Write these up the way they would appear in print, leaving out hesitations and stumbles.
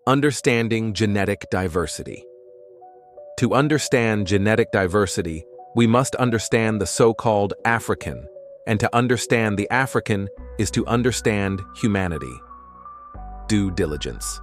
Understanding genetic diversity. To understand genetic diversity, we must understand the so-called African, and to understand the African is to understand humanity. Due diligence.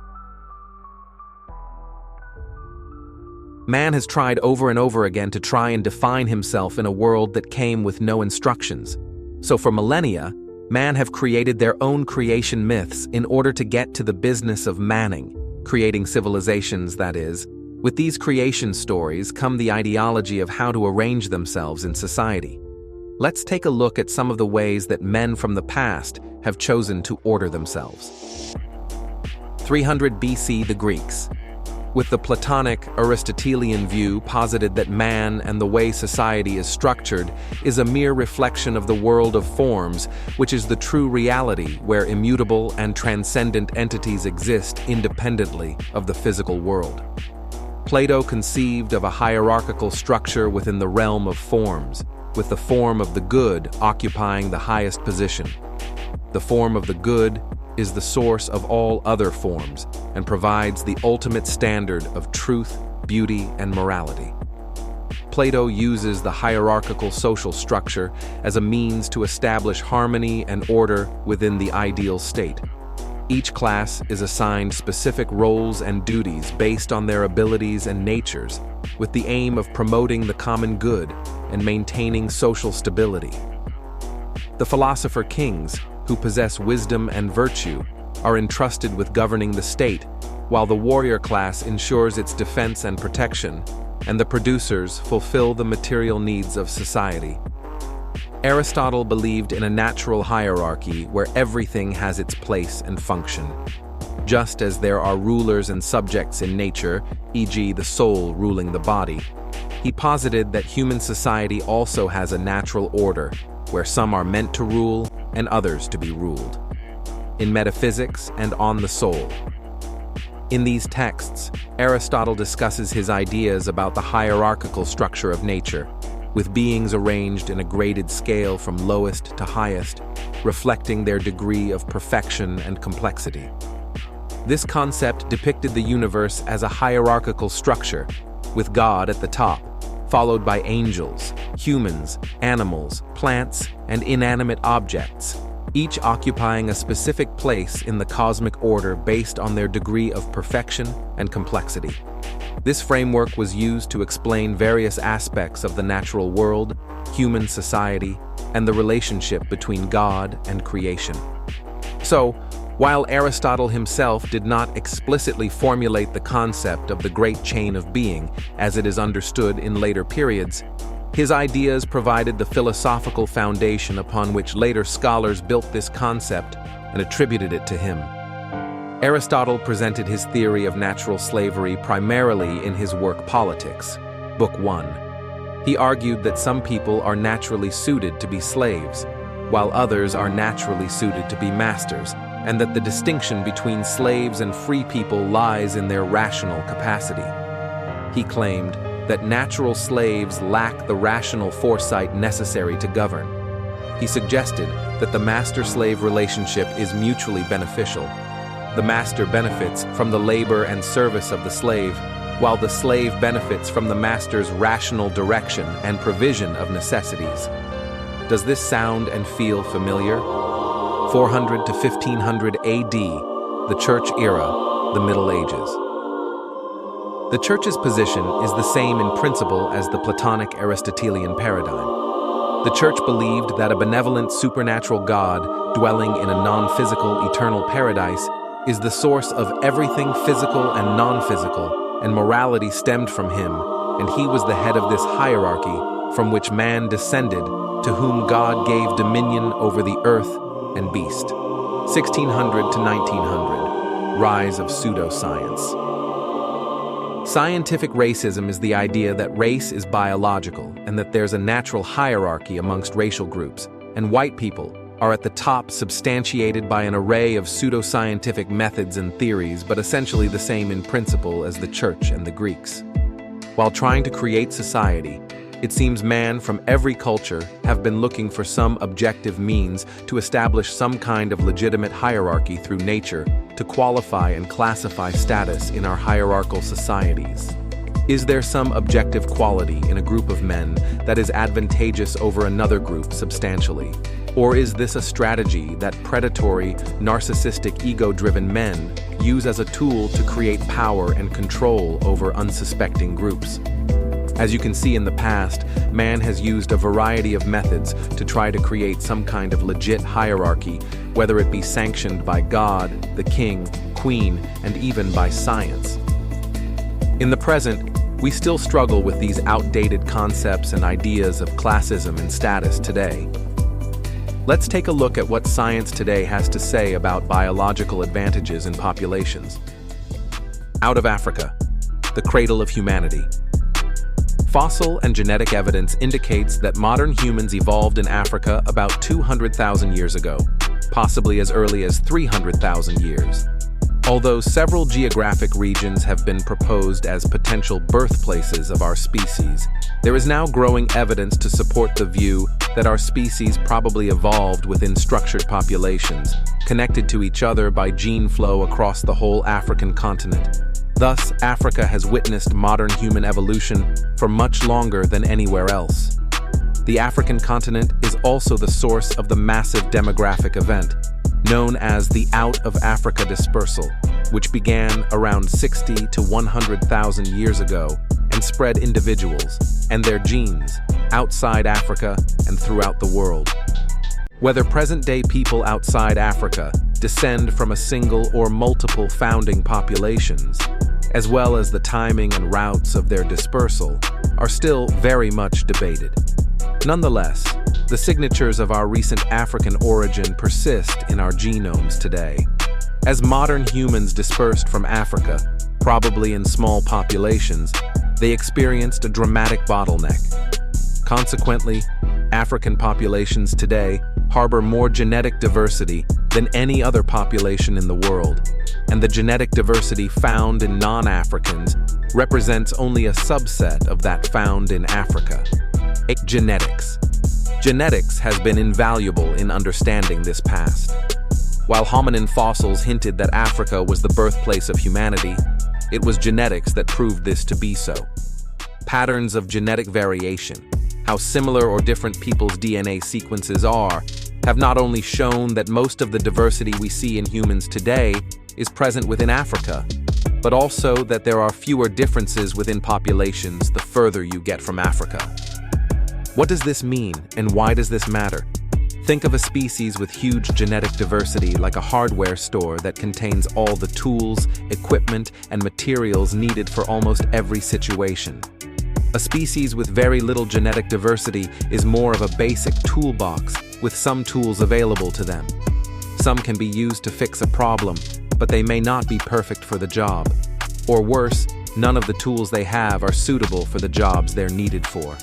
Man has tried over and over again to try and define himself in a world that came with no instructions. So for millennia, man have created their own creation myths in order to get to the business of manning, creating civilizations, that is. With these creation stories come the ideology of how to arrange themselves in society. Let's take a look at some of the ways that men from the past have chosen to order themselves. 300 BC, the Greeks. With the Platonic Aristotelian view posited that man and the way society is structured is a mere reflection of the world of forms, which is the true reality where immutable and transcendent entities exist independently of the physical world. Plato conceived of a hierarchical structure within the realm of forms, with the form of the good occupying the highest position. The form of the good is the source of all other forms and provides the ultimate standard of truth, beauty, and morality. Plato uses the hierarchical social structure as a means to establish harmony and order within the ideal state. Each class is assigned specific roles and duties based on their abilities and natures, with the aim of promoting the common good and maintaining social stability. The philosopher kings, who possess wisdom and virtue, are entrusted with governing the state, while the warrior class ensures its defense and protection, and the producers fulfill the material needs of society. Aristotle believed in a natural hierarchy where everything has its place and function. Just as there are rulers and subjects in nature, e.g. the soul ruling the body, he posited that human society also has a natural order, where some are meant to rule and others to be ruled. In Metaphysics and On the Soul. In these texts, Aristotle discusses his ideas about the hierarchical structure of nature, with beings arranged in a graded scale from lowest to highest, reflecting their degree of perfection and complexity. This concept depicted the universe as a hierarchical structure, with God at the top, followed by angels, humans, animals, plants, and inanimate objects, each occupying a specific place in the cosmic order based on their degree of perfection and complexity. This framework was used to explain various aspects of the natural world, human society, and the relationship between God and creation. So, while Aristotle himself did not explicitly formulate the concept of the great chain of being as it is understood in later periods, his ideas provided the philosophical foundation upon which later scholars built this concept and attributed it to him. Aristotle presented his theory of natural slavery primarily in his work Politics, Book 1. He argued that some people are naturally suited to be slaves, while others are naturally suited to be masters, and that the distinction between slaves and free people lies in their rational capacity. He claimed that natural slaves lack the rational foresight necessary to govern. He suggested that the master-slave relationship is mutually beneficial. The master benefits from the labor and service of the slave, while the slave benefits from the master's rational direction and provision of necessities. Does this sound and feel familiar? 400 to 1500 AD, the Church era, the Middle Ages. The Church's position is the same in principle as the Platonic Aristotelian paradigm. The Church believed that a benevolent supernatural God dwelling in a non-physical eternal paradise is the source of everything physical and non-physical, and morality stemmed from him, and he was the head of this hierarchy from which man descended, to whom God gave dominion over the earth and beast. 1600 to 1900, rise of pseudoscience. Scientific racism is the idea that race is biological and that there's a natural hierarchy amongst racial groups, and white people are at the top, substantiated by an array of pseudoscientific methods and theories, but essentially the same in principle as the Church and the Greeks. While trying to create society, it seems man from every culture have been looking for some objective means to establish some kind of legitimate hierarchy through nature to qualify and classify status in our hierarchical societies? Is there some objective quality in a group of men that is advantageous over another group substantially? Or is this a strategy that predatory, narcissistic, ego-driven men use as a tool to create power and control over unsuspecting groups? As you can see in the past, man has used a variety of methods to try to create some kind of legit hierarchy, whether it be sanctioned by God, the king, queen, and even by science. In the present, we still struggle with these outdated concepts and ideas of classism and status today. Let's take a look at what science today has to say about biological advantages in populations. Out of Africa, the cradle of humanity. Fossil and genetic evidence indicates that modern humans evolved in Africa about 200,000 years ago, possibly as early as 300,000 years. Although several geographic regions have been proposed as potential birthplaces of our species, there is now growing evidence to support the view that our species probably evolved within structured populations, connected to each other by gene flow across the whole African continent. Thus, Africa has witnessed modern human evolution for much longer than anywhere else. The African continent is also the source of the massive demographic event, known as the Out of Africa dispersal, which began around 60 to 100,000 years ago and spread individuals and their genes outside Africa and throughout the world. Whether present-day people outside Africa descend from a single or multiple founding populations, as well as the timing and routes of their dispersal, are still very much debated. Nonetheless, the signatures of our recent African origin persist in our genomes today. As modern humans dispersed from Africa, probably in small populations, they experienced a dramatic bottleneck. Consequently, African populations today harbor more genetic diversity than any other population in the world, and the genetic diversity found in non-Africans represents only a subset of that found in Africa. Genetics. Genetics has been invaluable in understanding this past. While hominin fossils hinted that Africa was the birthplace of humanity, it was genetics that proved this to be so. Patterns of genetic variation, how similar or different people's DNA sequences are, have not only shown that most of the diversity we see in humans today is present within Africa, but also that there are fewer differences within populations the further you get from Africa. What does this mean, and why does this matter? Think of a species with huge genetic diversity like a hardware store that contains all the tools, equipment, and materials needed for almost every situation. A species with very little genetic diversity is more of a basic toolbox with some tools available to them. Some can be used to fix a problem, but they may not be perfect for the job. Or worse, none of the tools they have are suitable for the jobs they're needed for.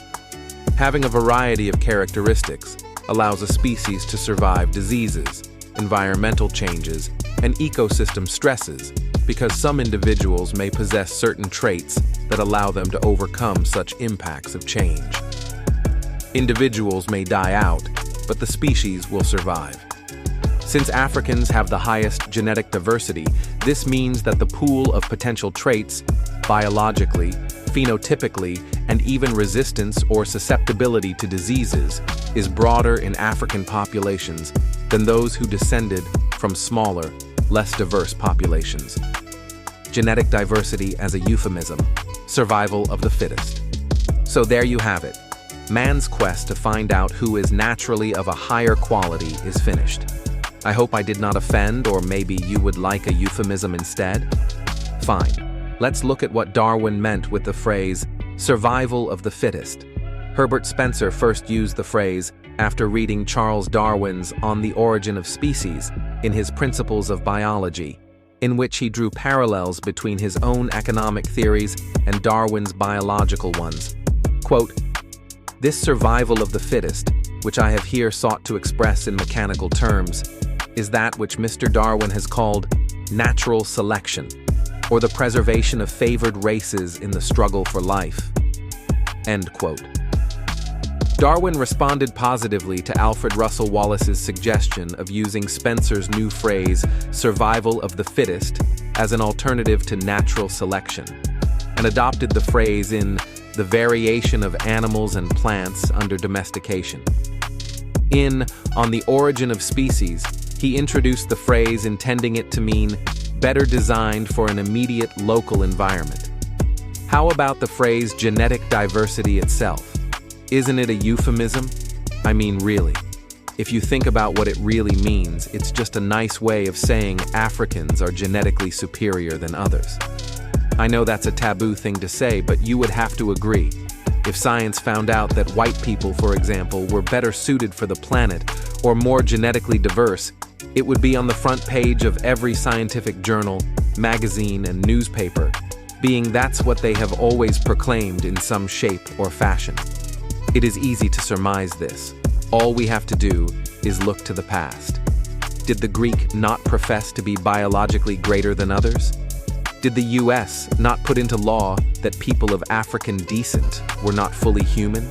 Having a variety of characteristics allows a species to survive diseases, environmental changes, and ecosystem stresses, because some individuals may possess certain traits that allow them to overcome such impacts of change. Individuals may die out, but the species will survive. Since Africans have the highest genetic diversity, this means that the pool of potential traits, biologically, phenotypically, and even resistance or susceptibility to diseases, is broader in African populations than those who descended from smaller, less diverse populations. Genetic diversity as a euphemism, survival of the fittest. So there you have it. Man's quest to find out who is naturally of a higher quality is finished. I hope I did not offend, or maybe you would like a euphemism instead? Fine. Let's look at what Darwin meant with the phrase, survival of the fittest. Herbert Spencer first used the phrase after reading Charles Darwin's On the Origin of Species in his Principles of Biology, in which he drew parallels between his own economic theories and Darwin's biological ones. Quote, "This survival of the fittest, which I have here sought to express in mechanical terms, is that which Mr. Darwin has called natural selection, or the preservation of favored races in the struggle for life." End quote. Darwin responded positively to Alfred Russel Wallace's suggestion of using Spencer's new phrase, survival of the fittest, as an alternative to natural selection, and adopted the phrase in The Variation of Animals and Plants Under Domestication. In On the Origin of Species, he introduced the phrase intending it to mean better designed for an immediate local environment. How about the phrase genetic diversity itself? Isn't it a euphemism? I mean, really. If you think about what it really means, it's just a nice way of saying Africans are genetically superior than others. I know that's a taboo thing to say, but you would have to agree. If science found out that white people, for example, were better suited for the planet or more genetically diverse, it would be on the front page of every scientific journal, magazine, and newspaper, being that's what they have always proclaimed in some shape or fashion. It is easy to surmise this. All we have to do is look to the past. Did the Greek not profess to be biologically greater than others? Did the US not put into law that people of African descent were not fully human?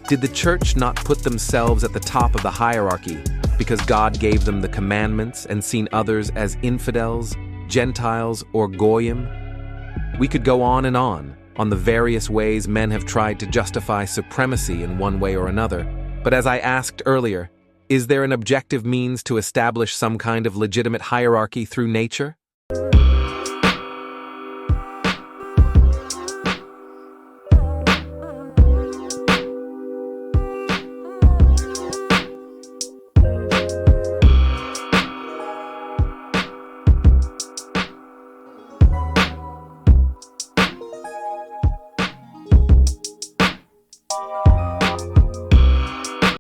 Did the church not put themselves at the top of the hierarchy because God gave them the commandments and seen others as infidels, Gentiles, or Goyim? We could go on the various ways men have tried to justify supremacy in one way or another, but as I asked earlier, is there an objective means to establish some kind of legitimate hierarchy through nature?